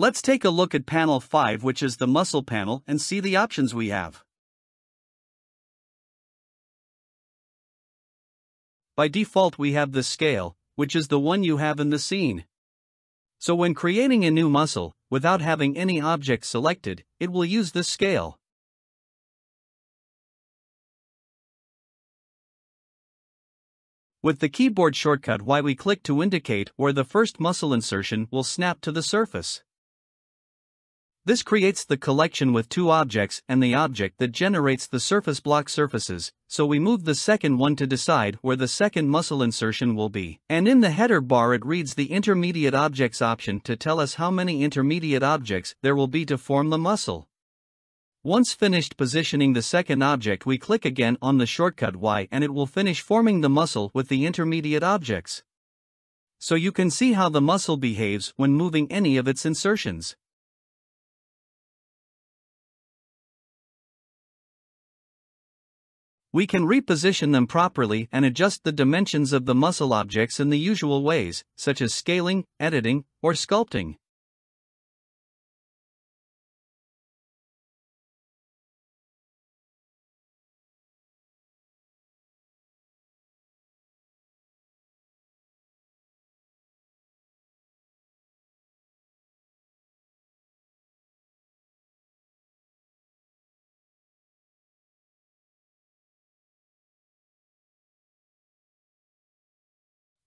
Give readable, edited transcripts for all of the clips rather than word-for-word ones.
Let's take a look at panel 5, which is the muscle panel, and see the options we have. By default we have the scale, which is the one you have in the scene. So when creating a new muscle, without having any object selected, it will use the scale. With the keyboard shortcut Y we click to indicate where the first muscle insertion will snap to the surface. This creates the collection with two objects and the object that generates the surface block surfaces, so we move the second one to decide where the second muscle insertion will be. And in the header bar it reads the intermediate objects option to tell us how many intermediate objects there will be to form the muscle. Once finished positioning the second object, we click again on the shortcut Y and it will finish forming the muscle with the intermediate objects. So you can see how the muscle behaves when moving any of its insertions. We can reposition them properly and adjust the dimensions of the muscle objects in the usual ways, such as scaling, editing, or sculpting.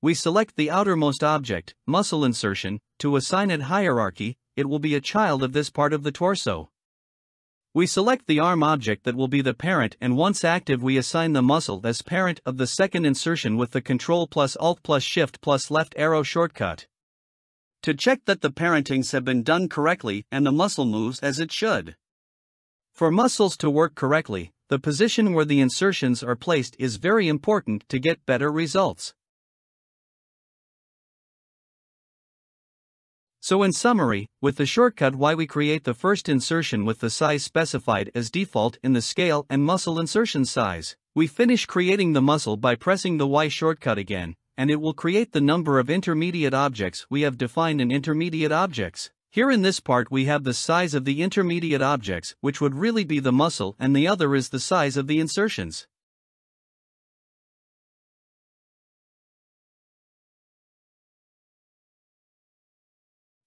We select the outermost object, muscle insertion, to assign it hierarchy. It will be a child of this part of the torso. We select the arm object that will be the parent, and once active we assign the muscle as parent of the second insertion with the Ctrl plus Alt plus Shift plus left arrow shortcut. To check that the parentings have been done correctly and the muscle moves as it should. For muscles to work correctly, the position where the insertions are placed is very important to get better results. So in summary, with the shortcut Y we create the first insertion with the size specified as default in the scale and muscle insertion size. We finish creating the muscle by pressing the Y shortcut again, and it will create the number of intermediate objects we have defined in intermediate objects. Here in this part we have the size of the intermediate objects, which would really be the muscle, and the other is the size of the insertions.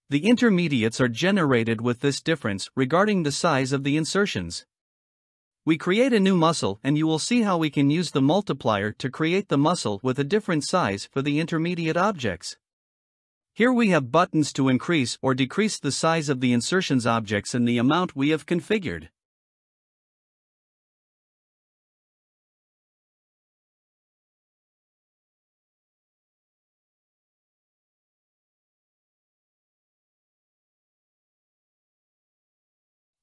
The intermediates are generated with this difference regarding the size of the insertions. We create a new muscle and you will see how we can use the multiplier to create the muscle with a different size for the intermediate objects. Here we have buttons to increase or decrease the size of the insertions objects in the amount we have configured.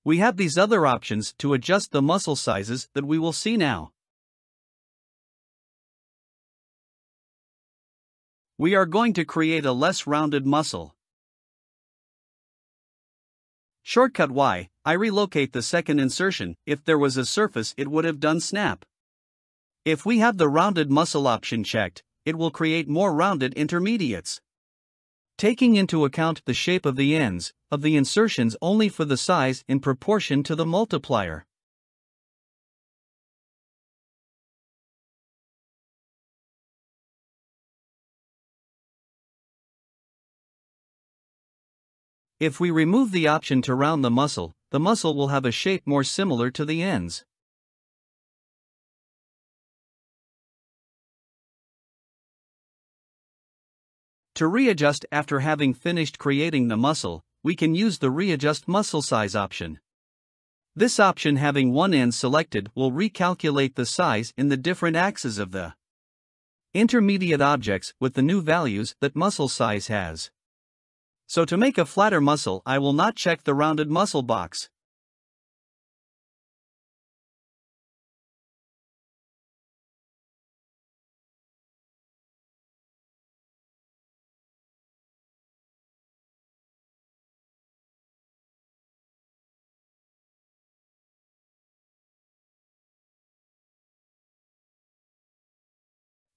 We have these other options to adjust the muscle sizes that we will see now. We are going to create a less rounded muscle. Shortcut Y, I relocate the second insertion. If there was a surface it would have done snap. If we have the rounded muscle option checked, it will create more rounded intermediates. Taking into account the shape of the ends of the insertions only for the size in proportion to the multiplier. If we remove the option to round the muscle will have a shape more similar to the ends. To readjust after having finished creating the muscle, we can use the Readjust Muscle Size option. This option, having one end selected, will recalculate the size in the different axes of the intermediate objects with the new values that muscle size has. So to make a flatter muscle, I will not check the rounded muscle box.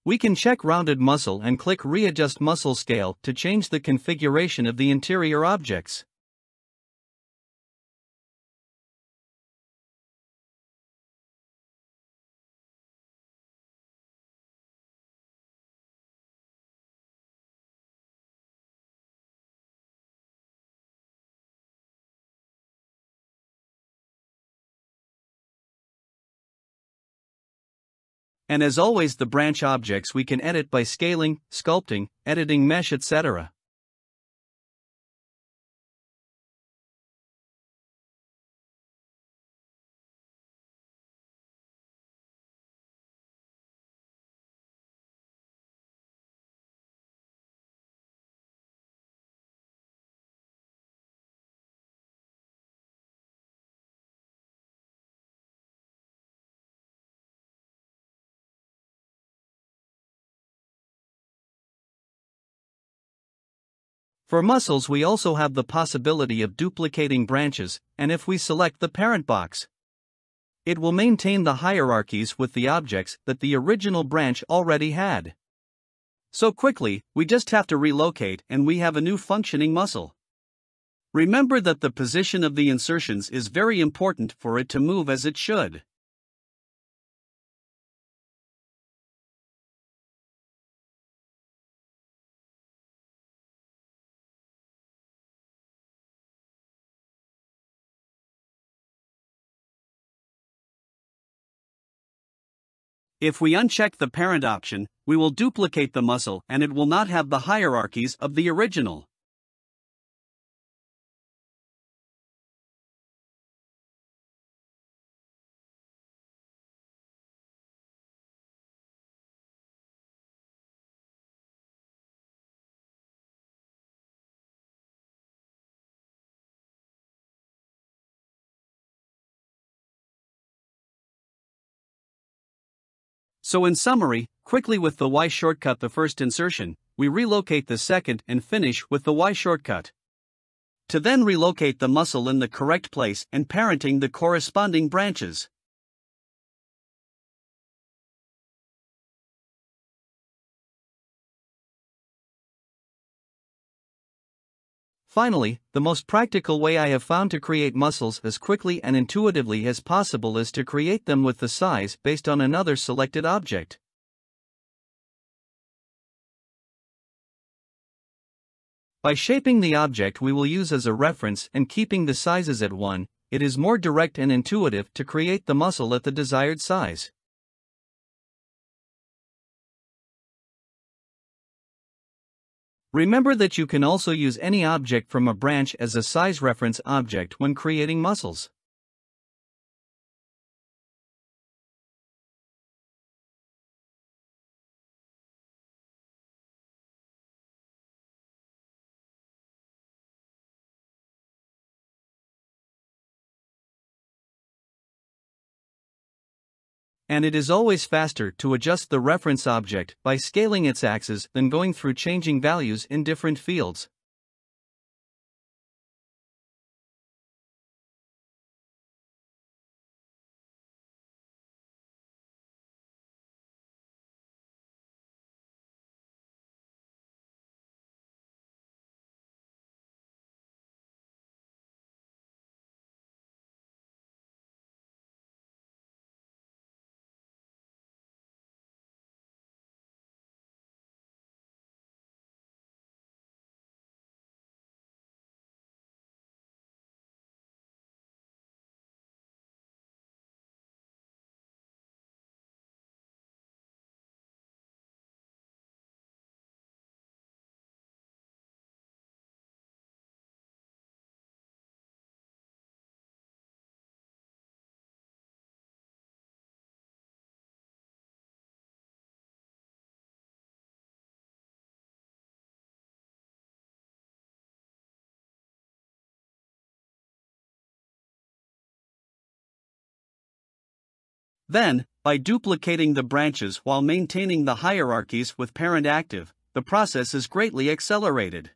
We can check rounded muscle and click Readjust Muscle Scale to change the configuration of the interior objects. And as always, the branch objects we can edit by scaling, sculpting, editing mesh, etc. For muscles, we also have the possibility of duplicating branches, and if we select the parent box, it will maintain the hierarchies with the objects that the original branch already had. So quickly, we just have to relocate and we have a new functioning muscle. Remember that the position of the insertions is very important for it to move as it should. If we uncheck the parent option, we will duplicate the muscle and it will not have the hierarchies of the original. So in summary, quickly with the Y shortcut the first insertion, we relocate the second and finish with the Y shortcut. To then relocate the muscle in the correct place and parenting the corresponding branches. Finally, the most practical way I have found to create muscles as quickly and intuitively as possible is to create them with the size based on another selected object. By shaping the object we will use as a reference and keeping the sizes at 1, it is more direct and intuitive to create the muscle at the desired size. Remember that you can also use any object from a branch as a size reference object when creating muscles. And it is always faster to adjust the reference object by scaling its axis than going through changing values in different fields. Then, by duplicating the branches while maintaining the hierarchies with parent active, the process is greatly accelerated.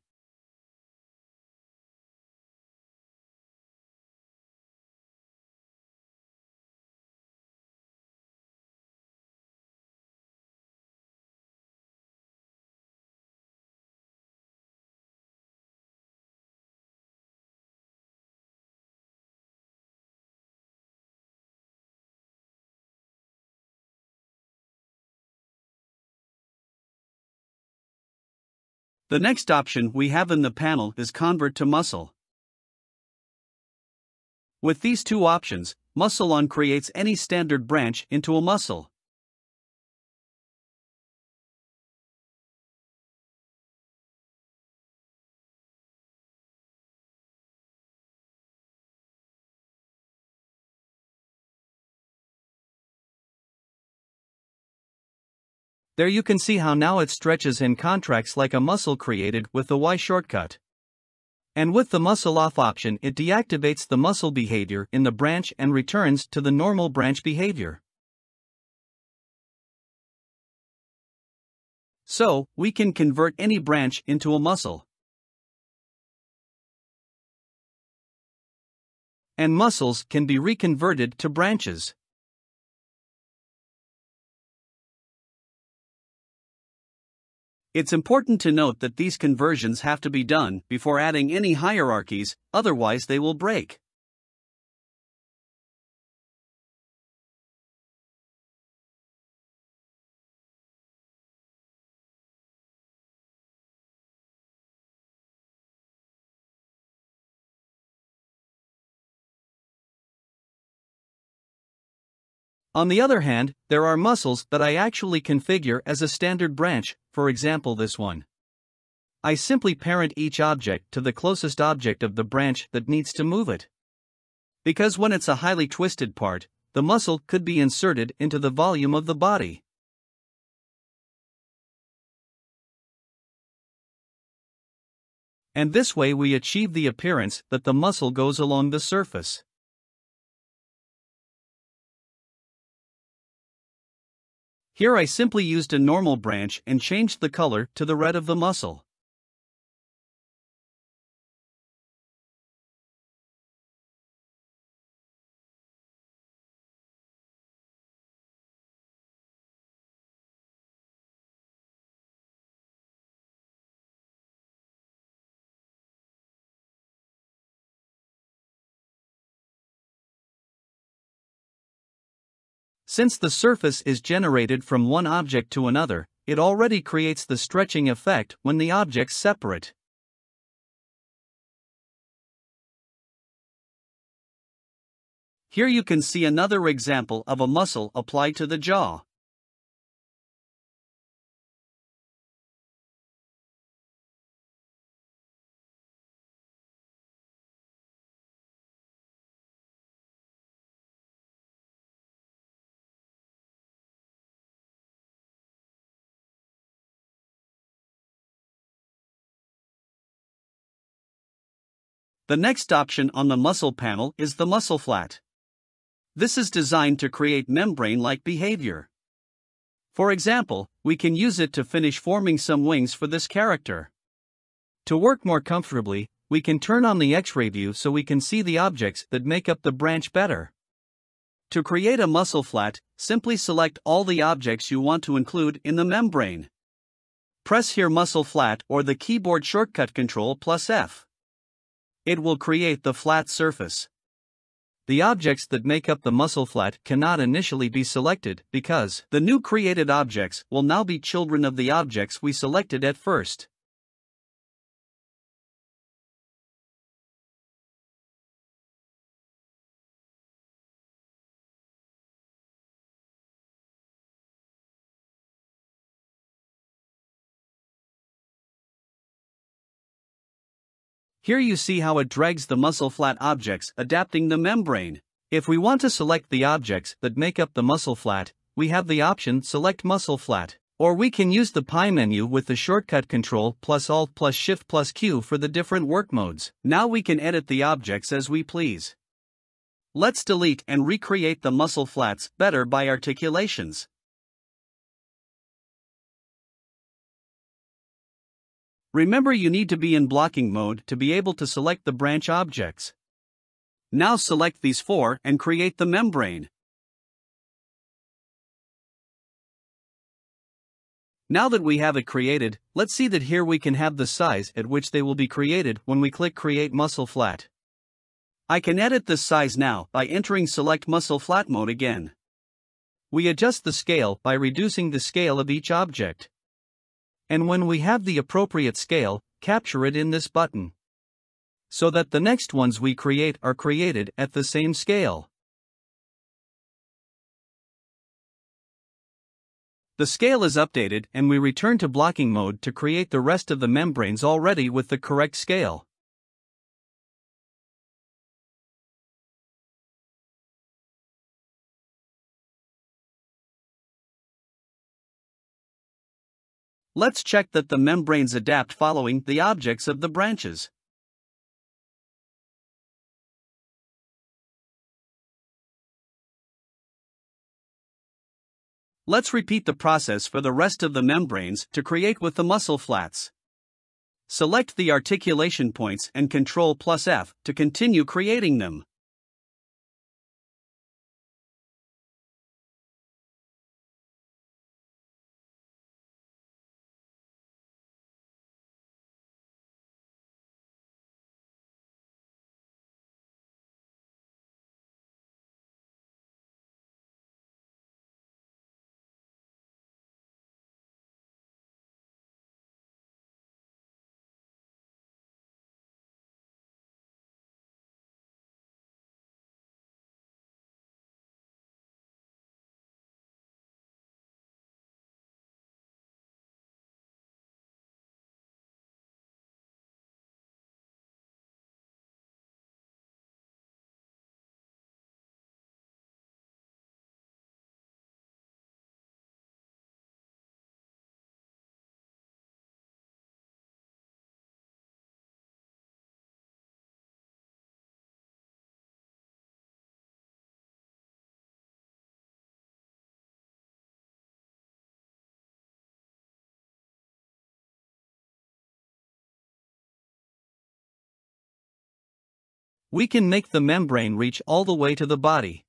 The next option we have in the panel is Convert to Muscle. With these two options, Muscle On creates any standard branch into a muscle. There you can see how now it stretches and contracts like a muscle created with the Y shortcut. And with the muscle off option, it deactivates the muscle behavior in the branch and returns to the normal branch behavior. So, we can convert any branch into a muscle. And muscles can be reconverted to branches. It's important to note that these conversions have to be done before adding any hierarchies, otherwise they will break. On the other hand, there are muscles that I actually configure as a standard branch, for example this one. I simply parent each object to the closest object of the branch that needs to move it. Because when it's a highly twisted part, the muscle could be inserted into the volume of the body. And this way we achieve the appearance that the muscle goes along the surface. Here I simply used a normal branch and changed the color to the red of the muscle. Since the surface is generated from one object to another, it already creates the stretching effect when the objects separate. Here you can see another example of a muscle applied to the jaw. The next option on the muscle panel is the MuscleFlat. This is designed to create membrane-like behavior. For example, we can use it to finish forming some wings for this character. To work more comfortably, we can turn on the X-ray view so we can see the objects that make up the branch better. To create a MuscleFlat, simply select all the objects you want to include in the membrane. Press here MuscleFlat or the keyboard shortcut Ctrl+F. It will create the flat surface. The objects that make up the MuscleFlat cannot initially be selected because the new created objects will now be children of the objects we selected at first. Here you see how it drags the MuscleFlat objects, adapting the membrane. If we want to select the objects that make up the MuscleFlat, we have the option Select MuscleFlat, or we can use the pie menu with the shortcut Ctrl+Alt+Shift+Q for the different work modes. Now we can edit the objects as we please. Let's delete and recreate the MuscleFlats better by articulations. Remember, you need to be in blocking mode to be able to select the branch objects. Now select these four and create the membrane. Now that we have it created, let's see that here we can have the size at which they will be created when we click Create MuscleFlat. I can edit this size now by entering Select MuscleFlat mode again. We adjust the scale by reducing the scale of each object. And when we have the appropriate scale, capture it in this button, so that the next ones we create are created at the same scale. The scale is updated and we return to blocking mode to create the rest of the membranes already with the correct scale. Let's check that the membranes adapt following the objects of the branches. Let's repeat the process for the rest of the membranes to create with the MuscleFlats. Select the articulation points and Ctrl+F to continue creating them. We can make the membrane reach all the way to the body.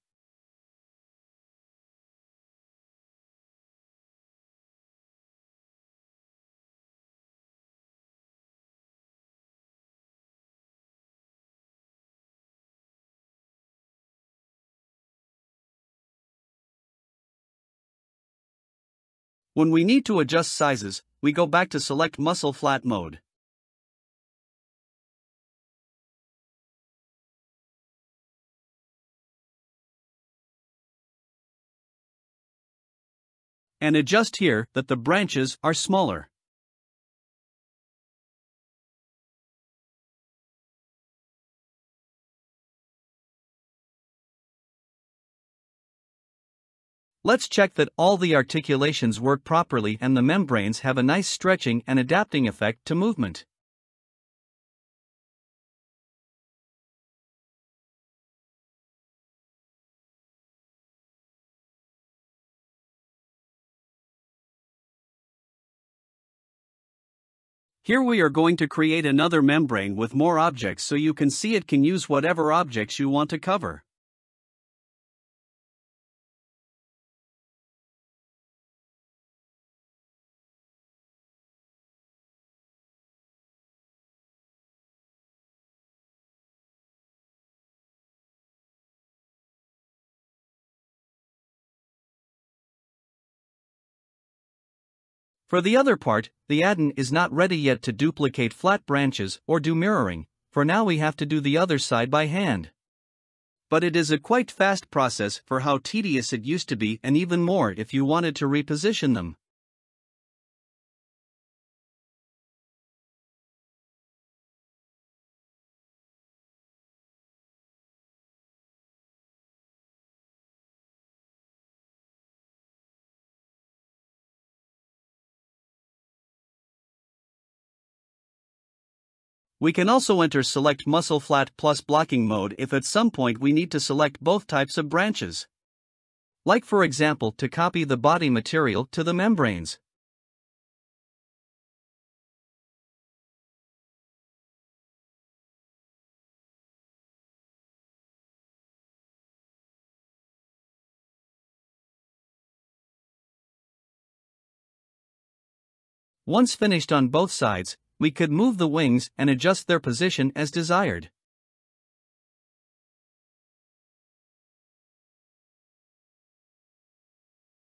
When we need to adjust sizes, we go back to select MuscleFlat mode. And adjust here that the branches are smaller. Let's check that all the articulations work properly and the membranes have a nice stretching and adapting effect to movement. Here we are going to create another membrane with more objects so you can see it can use whatever objects you want to cover. For the other part, the addon is not ready yet to duplicate flat branches or do mirroring. For now we have to do the other side by hand. But it is a quite fast process for how tedious it used to be, and even more if you wanted to reposition them. We can also enter select MuscleFlat plus blocking mode if at some point we need to select both types of branches. Like for example to copy the body material to the membranes. Once finished on both sides, we could move the wings and adjust their position as desired.